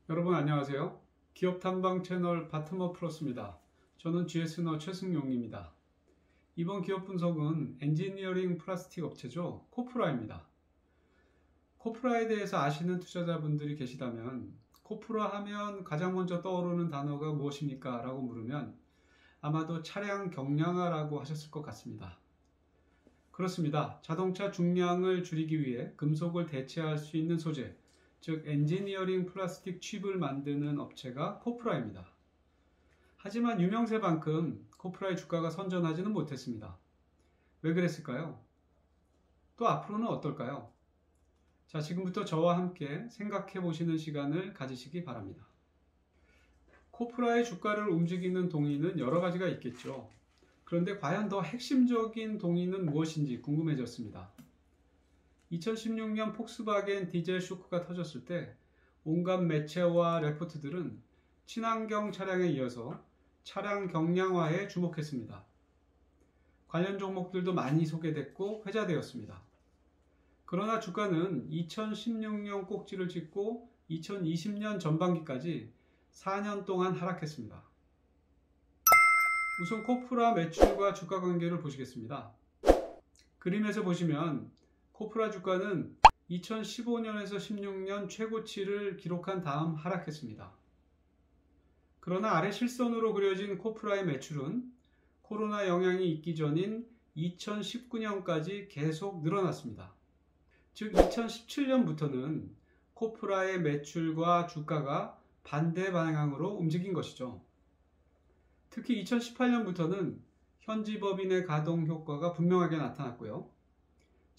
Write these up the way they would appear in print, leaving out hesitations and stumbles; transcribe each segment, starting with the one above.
여러분 안녕하세요. 기업 탐방 채널 바트머 플러스입니다. 저는 GS너 최승용입니다. 이번 기업 분석은 엔지니어링 플라스틱 업체죠. 코프라입니다. 코프라에 대해서 아시는 투자자분들이 계시다면 코프라 하면 가장 먼저 떠오르는 단어가 무엇입니까? 라고 물으면 아마도 차량 경량화라고 하셨을 것 같습니다. 그렇습니다. 자동차 중량을 줄이기 위해 금속을 대체할 수 있는 소재, 즉 엔지니어링 플라스틱 칩을 만드는 업체가 코프라입니다. 하지만 유명세만큼 코프라의 주가가 선전하지는 못했습니다. 왜 그랬을까요? 또 앞으로는 어떨까요? 자, 지금부터 저와 함께 생각해 보시는 시간을 가지시기 바랍니다. 코프라의 주가를 움직이는 동인은 여러 가지가 있겠죠. 그런데 과연 더 핵심적인 동인은 무엇인지 궁금해졌습니다. 2016년 폭스바겐 디젤 쇼크가 터졌을 때 온갖 매체와 레포트들은 친환경 차량에 이어서 차량 경량화에 주목했습니다. 관련 종목들도 많이 소개됐고 회자되었습니다. 그러나 주가는 2016년 꼭지를 찍고 2020년 전반기까지 4년 동안 하락했습니다. 우선 코프라 매출과 주가 관계를 보시겠습니다. 그림에서 보시면 코프라 주가는 2015년에서 16년 최고치를 기록한 다음 하락했습니다. 그러나 아래 실선으로 그려진 코프라의 매출은 코로나 영향이 있기 전인 2019년까지 계속 늘어났습니다. 즉 2017년부터는 코프라의 매출과 주가가 반대 방향으로 움직인 것이죠. 특히 2018년부터는 현지 법인의 가동 효과가 분명하게 나타났고요.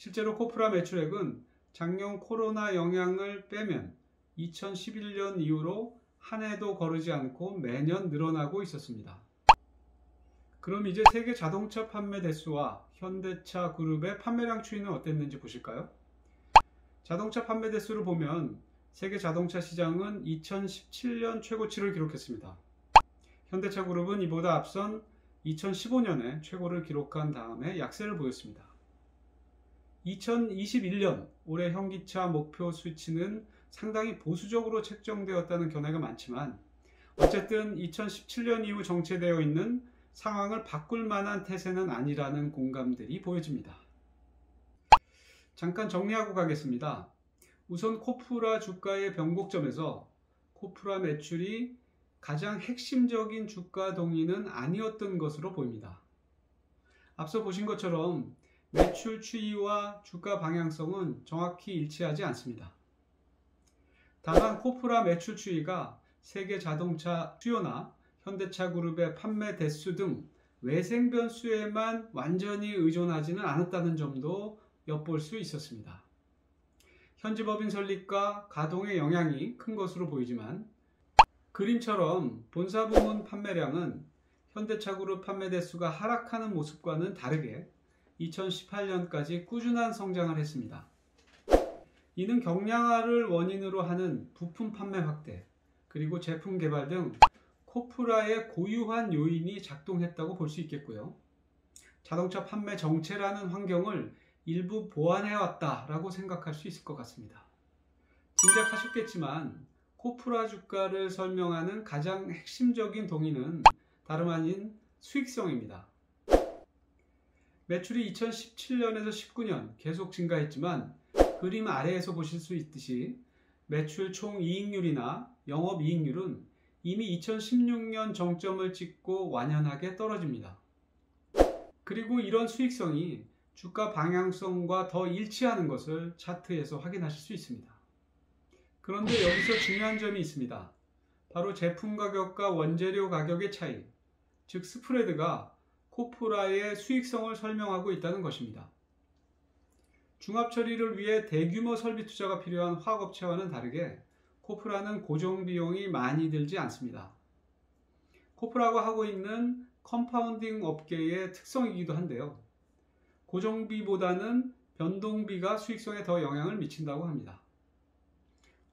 실제로 코프라 매출액은 작년 코로나 영향을 빼면 2011년 이후로 한 해도 거르지 않고 매년 늘어나고 있었습니다. 그럼 이제 세계 자동차 판매 대수와 현대차 그룹의 판매량 추이는 어땠는지 보실까요? 자동차 판매 대수를 보면 세계 자동차 시장은 2017년 최고치를 기록했습니다. 현대차 그룹은 이보다 앞선 2015년에 최고를 기록한 다음에 약세를 보였습니다. 2021년 올해 현기차 목표 수치는 상당히 보수적으로 책정되었다는 견해가 많지만 어쨌든 2017년 이후 정체되어 있는 상황을 바꿀 만한 태세는 아니라는 공감들이 보여집니다. 잠깐 정리하고 가겠습니다. 우선 코프라 주가의 변곡점에서 코프라 매출이 가장 핵심적인 주가 동인은 아니었던 것으로 보입니다. 앞서 보신 것처럼 매출 추이와 주가 방향성은 정확히 일치하지 않습니다. 다만 코프라 매출 추이가 세계 자동차 수요나 현대차 그룹의 판매 대수 등 외생 변수에만 완전히 의존하지는 않았다는 점도 엿볼 수 있었습니다. 현지 법인 설립과 가동의 영향이 큰 것으로 보이지만 그림처럼 본사 부문 판매량은 현대차 그룹 판매 대수가 하락하는 모습과는 다르게 2018년까지 꾸준한 성장을 했습니다. 이는 경량화를 원인으로 하는 부품 판매 확대, 그리고 제품 개발 등 코프라의 고유한 요인이 작동했다고 볼 수 있겠고요. 자동차 판매 정체라는 환경을 일부 보완해왔다라고 생각할 수 있을 것 같습니다. 짐작하셨겠지만 코프라 주가를 설명하는 가장 핵심적인 동인은 다름 아닌 수익성입니다. 매출이 2017년에서 19년 계속 증가했지만 그림 아래에서 보실 수 있듯이 매출 총 이익률이나 영업이익률은 이미 2016년 정점을 찍고 완연하게 떨어집니다. 그리고 이런 수익성이 주가 방향성과 더 일치하는 것을 차트에서 확인하실 수 있습니다. 그런데 여기서 중요한 점이 있습니다. 바로 제품 가격과 원재료 가격의 차이, 즉 스프레드가 코프라의 수익성을 설명하고 있다는 것입니다. 중합 처리를 위해 대규모 설비 투자가 필요한 화학업체와는 다르게 코프라는 고정 비용이 많이 들지 않습니다. 코프라가 하고 있는 컴파운딩 업계의 특성이기도 한데요. 고정비보다는 변동비가 수익성에 더 영향을 미친다고 합니다.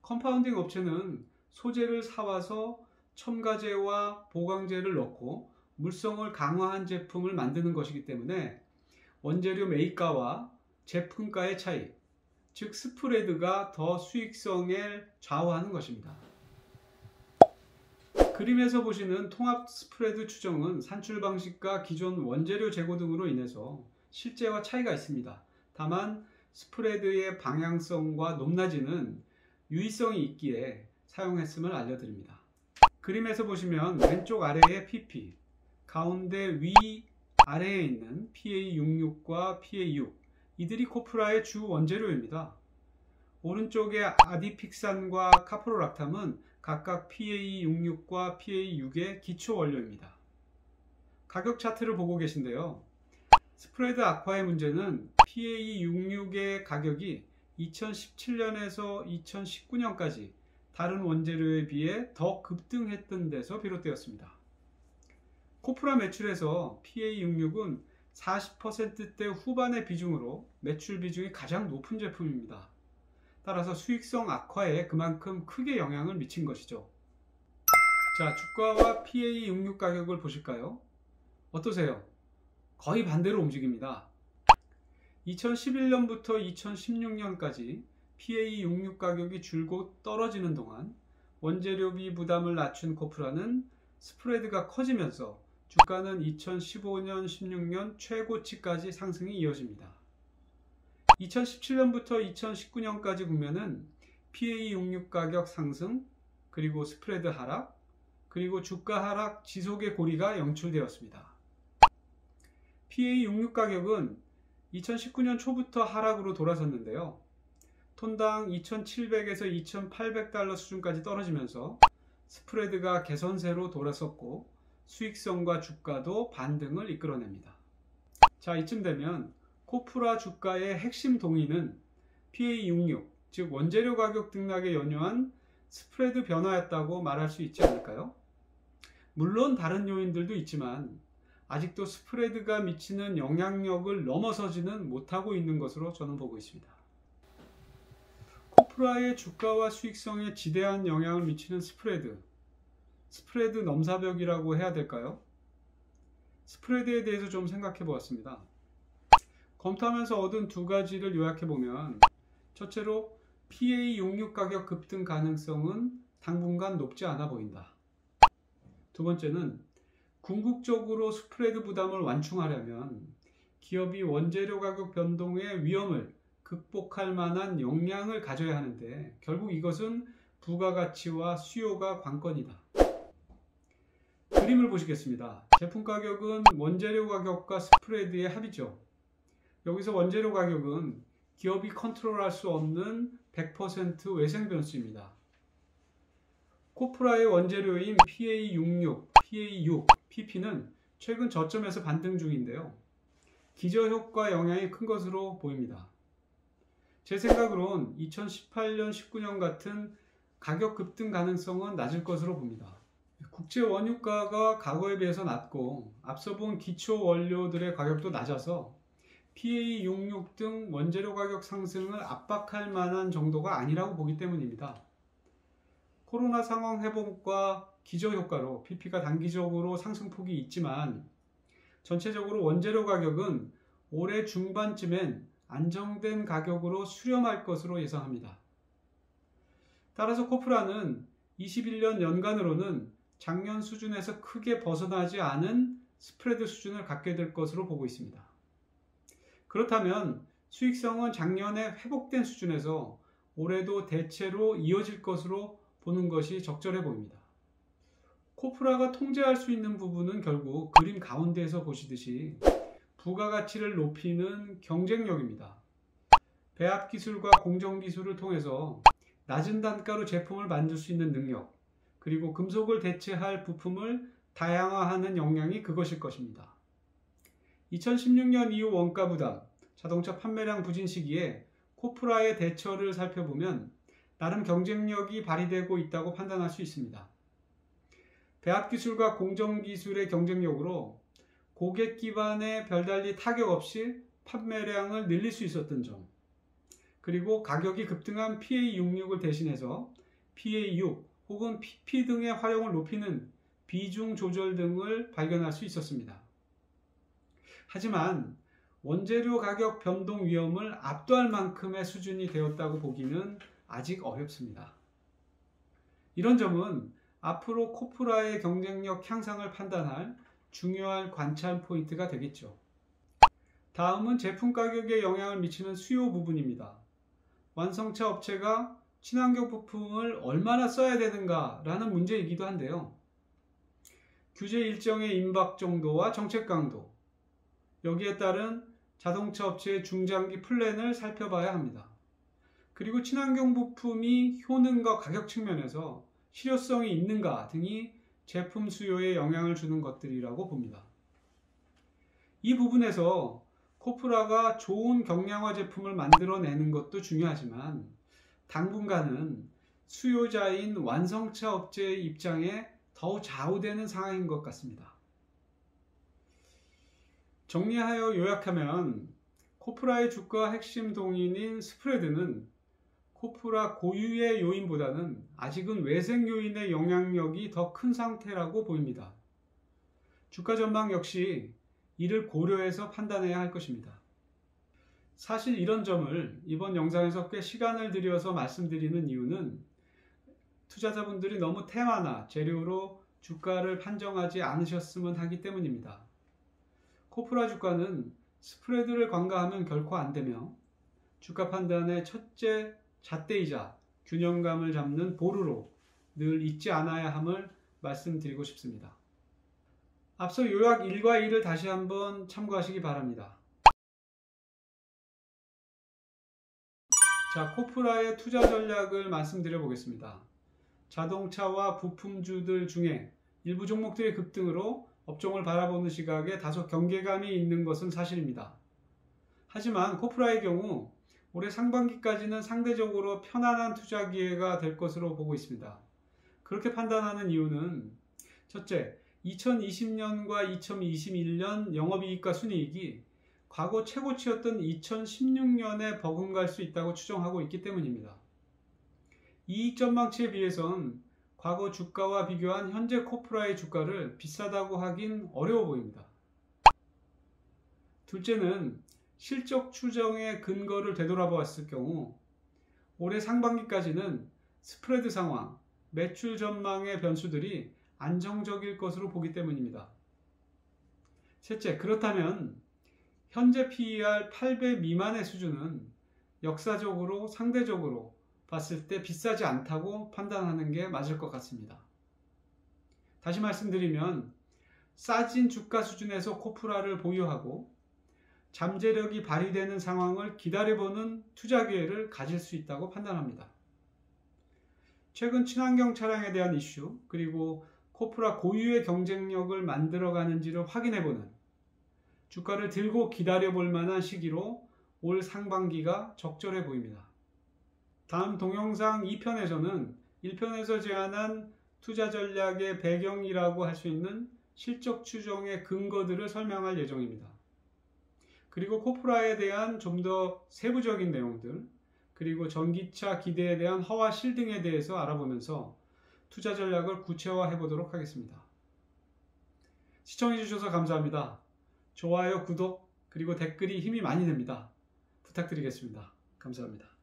컴파운딩 업체는 소재를 사와서 첨가제와 보강제를 넣고 물성을 강화한 제품을 만드는 것이기 때문에 원재료 매입가와 제품가의 차이, 즉 스프레드가 더 수익성에 좌우하는 것입니다. 그림에서 보시는 통합 스프레드 추정은 산출 방식과 기존 원재료 재고 등으로 인해서 실제와 차이가 있습니다. 다만 스프레드의 방향성과 높낮이는 유의성이 있기에 사용했음을 알려드립니다. 그림에서 보시면 왼쪽 아래에 PP, 가운데 위 아래에 있는 PA66과 PA6, 이들이 코프라의 주 원재료입니다. 오른쪽의 아디픽산과 카프로락탐은 각각 PA66과 PA6의 기초 원료입니다. 가격 차트를 보고 계신데요. 스프레드 아쿠아의 문제는 PA66의 가격이 2017년에서 2019년까지 다른 원재료에 비해 더 급등했던 데서 비롯되었습니다. 코프라 매출에서 PA66은 40%대 후반의 비중으로 매출 비중이 가장 높은 제품입니다. 따라서 수익성 악화에 그만큼 크게 영향을 미친 것이죠. 자, 주가와 PA66 가격을 보실까요? 어떠세요? 거의 반대로 움직입니다. 2011년부터 2016년까지 PA66 가격이 줄곧 떨어지는 동안 원재료비 부담을 낮춘 코프라는 스프레드가 커지면서 주가는 2015년, 16년 최고치까지 상승이 이어집니다. 2017년부터 2019년까지 보면은 PA66 가격 상승, 그리고 스프레드 하락, 그리고 주가 하락 지속의 고리가 연출되었습니다. PA66 가격은 2019년 초부터 하락으로 돌아섰는데요. 톤당 2,700에서 2,800달러 수준까지 떨어지면서 스프레드가 개선세로 돌아섰고 수익성과 주가도 반등을 이끌어냅니다. 자, 이쯤 되면 코프라 주가의 핵심 동인은 PA66, 즉 원재료 가격 등락에 연유한 스프레드 변화였다고 말할 수 있지 않을까요? 물론 다른 요인들도 있지만 아직도 스프레드가 미치는 영향력을 넘어서지는 못하고 있는 것으로 저는 보고 있습니다. 코프라의 주가와 수익성에 지대한 영향을 미치는 스프레드 넘사벽이라고 해야 될까요? 스프레드에 대해서 좀 생각해 보았습니다. 검토하면서 얻은 두 가지를 요약해 보면, 첫째로 PA66 가격 급등 가능성은 당분간 높지 않아 보인다. 두 번째는 궁극적으로 스프레드 부담을 완충하려면 기업이 원재료 가격 변동의 위험을 극복할 만한 역량을 가져야 하는데 결국 이것은 부가가치와 수요가 관건이다. 그림을 보시겠습니다. 제품 가격은 원재료 가격과 스프레드의 합이죠. 여기서 원재료 가격은 기업이 컨트롤할 수 없는 100% 외생 변수입니다. 코프라의 원재료인 PA66, PA6, PP는 최근 저점에서 반등 중인데요. 기저효과 영향이 큰 것으로 보입니다. 제 생각으론 2018년, 19년 같은 가격 급등 가능성은 낮을 것으로 봅니다. 국제 원유가가 과거에 비해서 낮고 앞서 본 기초 원료들의 가격도 낮아서 PA66 등 원재료 가격 상승을 압박할 만한 정도가 아니라고 보기 때문입니다. 코로나 상황 회복과 기저효과로 PP가 단기적으로 상승폭이 있지만 전체적으로 원재료 가격은 올해 중반쯤엔 안정된 가격으로 수렴할 것으로 예상합니다. 따라서 코프라는 21년 연간으로는 작년 수준에서 크게 벗어나지 않은 스프레드 수준을 갖게 될 것으로 보고 있습니다. 그렇다면 수익성은 작년에 회복된 수준에서 올해도 대체로 이어질 것으로 보는 것이 적절해 보입니다. 코프라가 통제할 수 있는 부분은 결국 그림 가운데에서 보시듯이 부가가치를 높이는 경쟁력입니다. 배합 기술과 공정 기술을 통해서 낮은 단가로 제품을 만들 수 있는 능력, 그리고 금속을 대체할 부품을 다양화하는 역량이 그것일 것입니다. 2016년 이후 원가 부담, 자동차 판매량 부진 시기에 코프라의 대처를 살펴보면 나름 경쟁력이 발휘되고 있다고 판단할 수 있습니다. 배합기술과 공정기술의 경쟁력으로 고객 기반에 별달리 타격 없이 판매량을 늘릴 수 있었던 점, 그리고 가격이 급등한 PA66을 대신해서 PA6 혹은 PP 등의 활용을 높이는 비중 조절 등을 발견할 수 있었습니다. 하지만 원재료 가격 변동 위험을 압도할 만큼의 수준이 되었다고 보기는 아직 어렵습니다. 이런 점은 앞으로 코프라의 경쟁력 향상을 판단할 중요한 관찰 포인트가 되겠죠. 다음은 제품 가격에 영향을 미치는 수요 부분입니다. 완성차 업체가 친환경 부품을 얼마나 써야 되는가 라는 문제이기도 한데요. 규제 일정의 임박 정도와 정책 강도, 여기에 따른 자동차 업체의 중장기 플랜을 살펴봐야 합니다. 그리고 친환경 부품이 효능과 가격 측면에서 실효성이 있는가 등이 제품 수요에 영향을 주는 것들이라고 봅니다. 이 부분에서 코프라가 좋은 경량화 제품을 만들어내는 것도 중요하지만 당분간은 수요자인 완성차 업체의 입장에 더 좌우되는 상황인 것 같습니다. 정리하여 요약하면 코프라의 주가 핵심 동인인 스프레드는 코프라 고유의 요인보다는 아직은 외생 요인의 영향력이 더 큰 상태라고 보입니다. 주가 전망 역시 이를 고려해서 판단해야 할 것입니다. 사실 이런 점을 이번 영상에서 꽤 시간을 들여서 말씀드리는 이유는 투자자분들이 너무 테마나 재료로 주가를 판정하지 않으셨으면 하기 때문입니다. 코프라 주가는 스프레드를 관가하면 결코 안 되며 주가 판단의 첫째 잣대이자 균형감을 잡는 보루로 늘 잊지 않아야 함을 말씀드리고 싶습니다. 앞서 요약 1과 2를 다시 한번 참고하시기 바랍니다. 자, 코프라의 투자 전략을 말씀드려 보겠습니다. 자동차와 부품주들 중에 일부 종목들의 급등으로 업종을 바라보는 시각에 다소 경계감이 있는 것은 사실입니다. 하지만 코프라의 경우 올해 상반기까지는 상대적으로 편안한 투자 기회가 될 것으로 보고 있습니다. 그렇게 판단하는 이유는 첫째, 2020년과 2021년 영업이익과 순이익이 과거 최고치였던 2016년에 버금갈 수 있다고 추정하고 있기 때문입니다. 이익 전망치에 비해선 과거 주가와 비교한 현재 코프라의 주가를 비싸다고 하긴 어려워 보입니다. 둘째는 실적 추정의 근거를 되돌아보았을 경우 올해 상반기까지는 스프레드 상황, 매출 전망의 변수들이 안정적일 것으로 보기 때문입니다. 셋째, 그렇다면 현재 PER 8배 미만의 수준은 역사적으로 상대적으로 봤을 때 비싸지 않다고 판단하는 게 맞을 것 같습니다. 다시 말씀드리면 싸진 주가 수준에서 코프라를 보유하고 잠재력이 발휘되는 상황을 기다려보는 투자 기회를 가질 수 있다고 판단합니다. 최근 친환경 차량에 대한 이슈, 그리고 코프라 고유의 경쟁력을 만들어가는지를 확인해보는 주가를 들고 기다려볼 만한 시기로 올 상반기가 적절해 보입니다. 다음 동영상 2편에서는 1편에서 제안한 투자 전략의 배경이라고 할 수 있는 실적 추정의 근거들을 설명할 예정입니다. 그리고 코프라에 대한 좀 더 세부적인 내용들, 그리고 전기차 기대에 대한 허와 실 등에 대해서 알아보면서 투자 전략을 구체화해 보도록 하겠습니다. 시청해 주셔서 감사합니다. 좋아요, 구독, 그리고 댓글이 힘이 많이 됩니다. 부탁드리겠습니다. 감사합니다.